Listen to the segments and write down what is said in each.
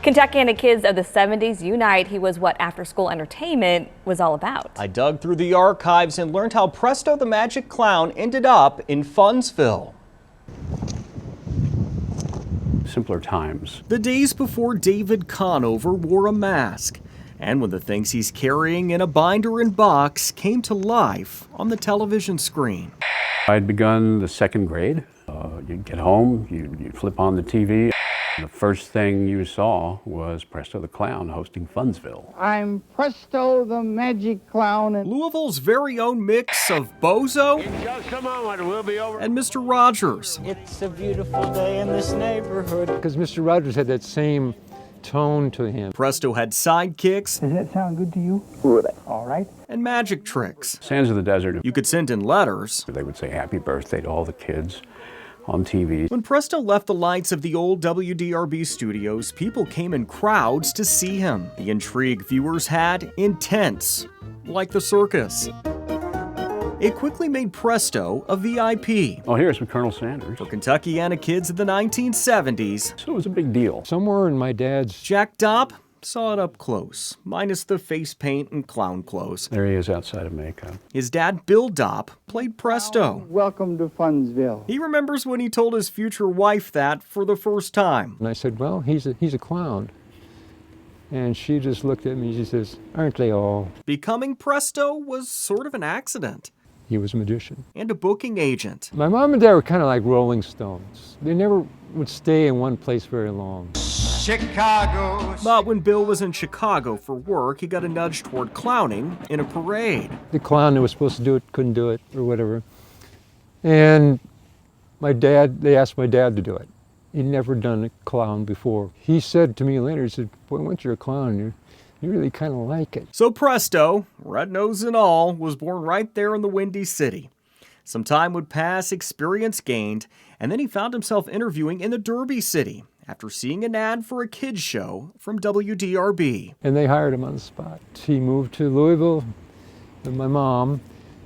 Kentucky and the kids of the 70s unite. He was what after-school entertainment was all about. I dug through the archives and learned how Presto the Magic Clown ended up in Funsville. Simpler times. The days before David Conover wore a mask, and when the things he's carrying in a binder and box came to life on the television screen. I'd begun the second grade. You'd get home, you'd flip on the TV. The first thing you saw was Presto the Clown hosting Funsville. I'm Presto the Magic Clown. Louisville's very own mix of Bozo and Mr. Rogers. It's a beautiful day in this neighborhood. Because Mr. Rogers had that same tone to him. Presto had sidekicks. Does that sound good to you? Good. All right. And magic tricks. Sands of the Desert. You could send in letters. They would say happy birthday to all the kids on TV. When Presto left the lights of the old WDRB studios, people came in crowds to see him. The intrigue viewers had intense, like the circus. It quickly made Presto a VIP. Oh, here's Colonel Sanders. For Kentuckiana kids of the 1970s, So it was a big deal. Somewhere in my dad's... Jack Dopp saw it up close, minus the face paint and clown clothes. There he is outside of makeup. His dad, Bill Dopp, played Presto. Welcome to Funsville. He remembers when he told his future wife that for the first time. And I said, well, he's a clown. And she just looked at me, she says, aren't they all? Becoming Presto was sort of an accident. He was a magician. And a booking agent. My mom and dad were kind of like Rolling Stones. They never would stay in one place very long. Chicago. But when Bill was in Chicago for work, he got a nudge toward clowning in a parade. The clown that was supposed to do it couldn't do it, or whatever. And they asked my dad to do it. He'd never done a clown before. He said to me later, he said, boy, once you're a clown, you really kind of like it. So Presto, red nose and all, was born right there in the Windy City. Some time would pass, experience gained, and then he found himself interviewing in the Derby City after seeing an ad for a kids show from WDRB. And they hired him on the spot. He moved to Louisville with my mom,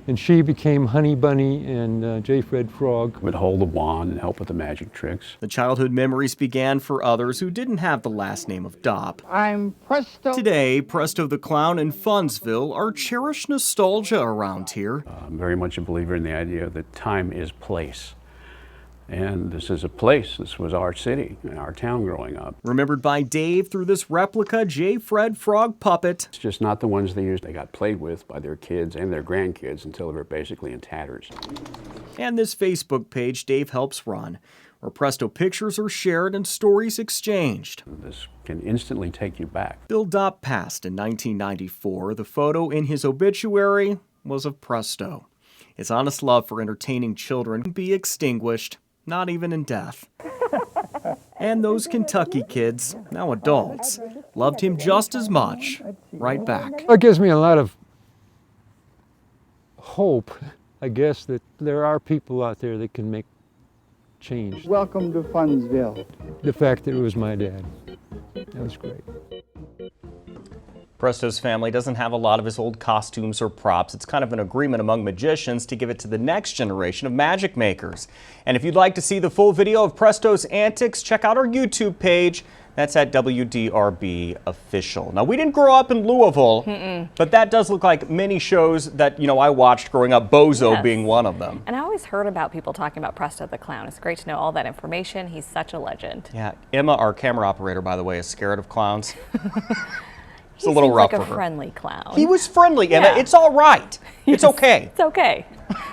and she became Honey Bunny and J. Fred Frog. Would hold the wand and help with the magic tricks. The childhood memories began for others who didn't have the last name of Dopp. I'm Presto. Today, Presto the Clown and Funsville are cherished nostalgia around here. I'm very much a believer in the idea that time is place. And this is a place. This was our city and our town growing up. Remembered by Dave through this replica J. Fred Frog puppet. It's just not the ones they used. They got played with by their kids and their grandkids until they were basically in tatters. And this Facebook page Dave helps run, where Presto pictures are shared and stories exchanged. This can instantly take you back. Bill Dopp passed in 1994. The photo in his obituary was of Presto. His honest love for entertaining children can be extinguished, not even in death. And those Kentucky kids, now adults, loved him just as much, right back. It gives me a lot of hope, I guess, that there are people out there that can make change. Welcome to Funsville. The fact that it was my dad, that was great. Presto's family doesn't have a lot of his old costumes or props. It's kind of an agreement among magicians to give it to the next generation of magic makers. And if you'd like to see the full video of Presto's antics, check out our YouTube page. That's at WDRB Official. Now, we didn't grow up in Louisville, but that does look like many shows that, I watched growing up, Bozo being one of them. And I always heard about people talking about Presto the Clown. It's great to know all that information. He's such a legend. Yeah, Emma, our camera operator, by the way, is scared of clowns. It's a little rough like for a her. friendly clown. He was friendly, Emma. Yeah. It's all right. It's okay. It's okay.